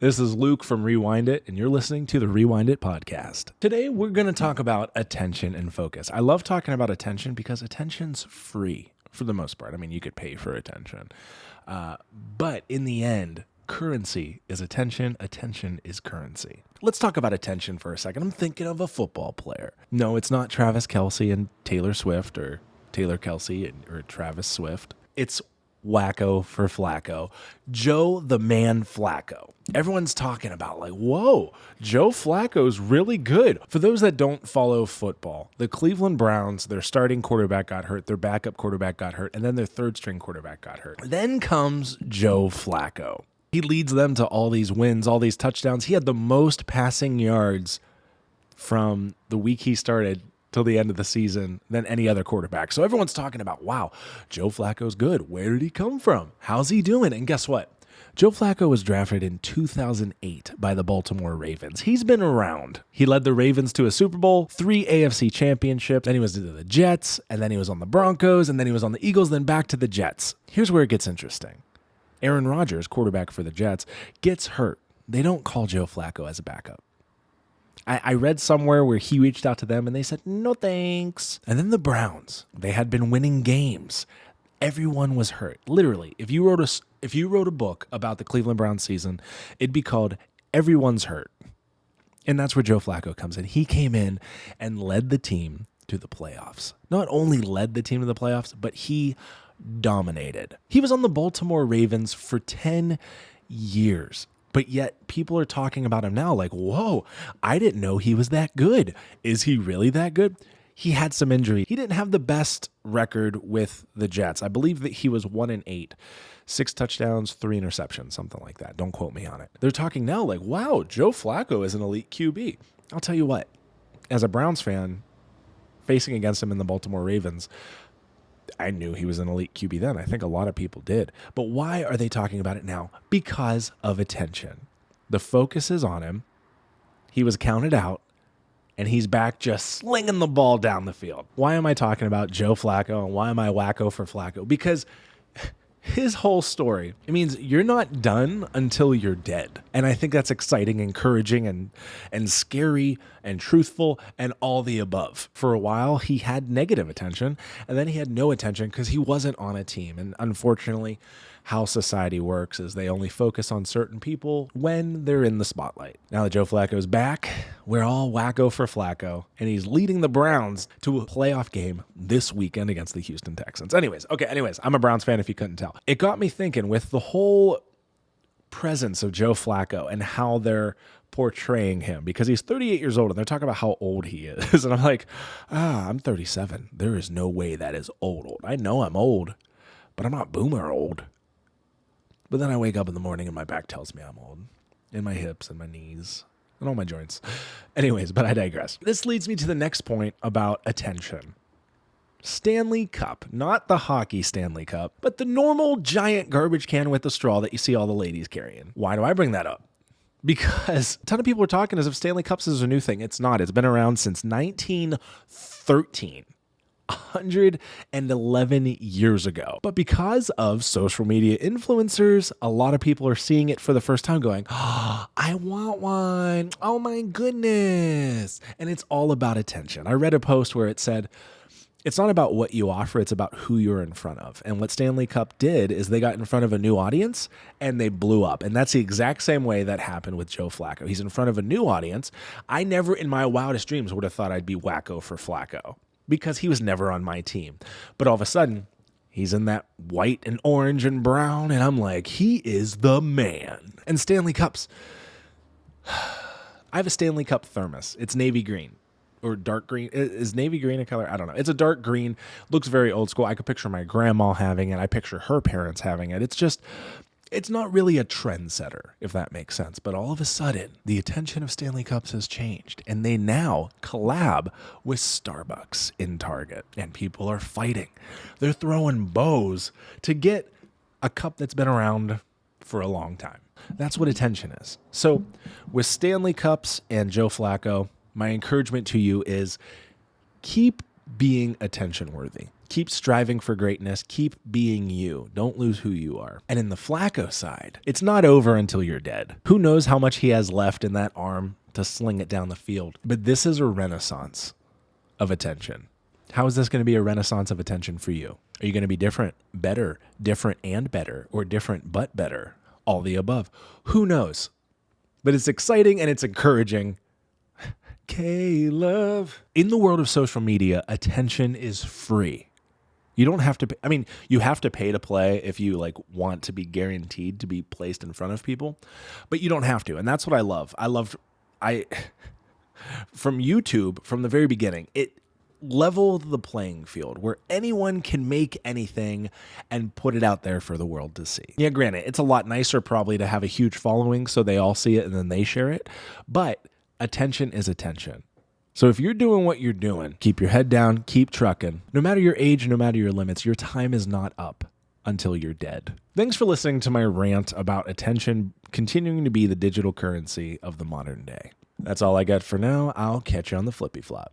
This is Luke from Rewind It, and you're listening to the Rewind It podcast. Today, we're going to talk about attention and focus. I love talking about attention because attention's free for the most part. I mean, you could pay for attention. But in the end, currency is attention. Attention is currency. Let's talk about attention for a second. I'm thinking of a football player. No, it's not Travis Kelce and Taylor Swift or Taylor Kelce or Travis Swift. It's Wacko for Flacco. Joe the man Flacco. Everyone's talking about like, whoa, Joe Flacco's really good. For those that don't follow football, the Cleveland Browns, their starting quarterback got hurt, their backup quarterback got hurt, and then their third string quarterback got hurt. Then comes Joe Flacco. He leads them to all these wins, all these touchdowns. He had the most passing yards from the week he started till the end of the season than any other quarterback. So everyone's talking about, wow, Joe Flacco's good. Where did he come from? How's he doing? And guess what? Joe Flacco was drafted in 2008 by the Baltimore Ravens. He's been around. He led the Ravens to a Super Bowl, 3 AFC championships, then he was to the Jets, and then he was on the Broncos, and then he was on the Eagles, then back to the Jets. Here's where it gets interesting. Aaron Rodgers, quarterback for the Jets, gets hurt. They don't call Joe Flacco as a backup. I read somewhere where he reached out to them and they said, no thanks. And then the Browns, they had been winning games. Everyone was hurt. Literally, if you wrote a book about the Cleveland Browns season, it'd be called Everyone's Hurt. And that's where Joe Flacco comes in. He came in and led the team to the playoffs. Not only led the team to the playoffs, but he dominated. He was on the Baltimore Ravens for 10 years. But yet people are talking about him now like, whoa, I didn't know he was that good. Is he really that good? He had some injury. He didn't have the best record with the Jets. I believe that he was 1-8, 6 touchdowns, 3 interceptions, something like that. Don't quote me on it. They're talking now like, wow, Joe Flacco is an elite QB. I'll tell you what, as a Browns fan, facing against him in the Baltimore Ravens, I knew he was an elite QB then. I think a lot of people did. But why are they talking about it now? Because of attention. The focus is on him. He was counted out, and he's back just slinging the ball down the field. Why am I talking about Joe Flacco, and why am I Wacko for Flacco? Because his whole story, it means you're not done until you're dead. And I think that's exciting, encouraging, and scary, and truthful, and all the above. For a while, he had negative attention, and then he had no attention because he wasn't on a team. And unfortunately, how society works is they only focus on certain people when they're in the spotlight. Now that Joe Flacco's back, we're all Wacko for Flacco, and he's leading the Browns to a playoff game this weekend against the Houston Texans. Anyways, I'm a Browns fan if you couldn't tell. It got me thinking with the whole presence of Joe Flacco and how they're portraying him, because he's 38 years old and they're talking about how old he is. And I'm like, I'm 37. There is no way that is old. I know I'm old, but I'm not boomer old. But then I wake up in the morning and my back tells me I'm old, and my hips and my knees and all my joints. Anyways, but I digress. This leads me to the next point about attention. Stanley Cup, not the hockey Stanley Cup, but the normal giant garbage can with the straw that you see all the ladies carrying. Why do I bring that up? Because a ton of people are talking as if Stanley Cups is a new thing. It's not. It's been around since 1913. 111 years ago. But because of social media influencers, a lot of people are seeing it for the first time going, oh, I want one. Oh my goodness. And it's all about attention. I read a post where it said, it's not about what you offer, it's about who you're in front of. And what Stanley Cup did is they got in front of a new audience and they blew up. And that's the exact same way that happened with Joe Flacco. He's in front of a new audience. I never in my wildest dreams would have thought I'd be Wacko for Flacco, because he was never on my team. But all of a sudden, he's in that white and orange and brown, and I'm like, he is the man. And Stanley Cups. I have a Stanley Cup thermos. It's navy green or dark green. Is navy green a color? I don't know. It's a dark green. Looks very old school. I could picture my grandma having it. I picture her parents having it. It's not really a trendsetter, if that makes sense. But all of a sudden, the attention of Stanley Cups has changed. And they now collab with Starbucks in Target. And people are fighting. They're throwing bows to get a cup that's been around for a long time. That's what attention is. So with Stanley Cups and Joe Flacco, my encouragement to you is keep being attention worthy. Keep striving for greatness. Keep being you. Don't lose who you are. And in the Flacco side, it's not over until you're dead. Who knows how much he has left in that arm to sling it down the field. But this is a renaissance of attention. How is this going to be a renaissance of attention for you? Are you going to be different, better, different and better, or different but better? All the above. Who knows? But it's exciting and it's encouraging. K-Love. In the world of social media, attention is free. You don't have to pay. I mean, you have to pay to play if you want to be guaranteed to be placed in front of people, but you don't have to. And that's what I love. From YouTube, from the very beginning, it leveled the playing field where anyone can make anything and put it out there for the world to see. Yeah, granted, it's a lot nicer probably to have a huge following so they all see it and then they share it, but attention is attention. So if you're doing what you're doing, keep your head down, keep trucking. No matter your age, no matter your limits, your time is not up until you're dead. Thanks for listening to my rant about attention continuing to be the digital currency of the modern day. That's all I got for now. I'll catch you on the flippy flop.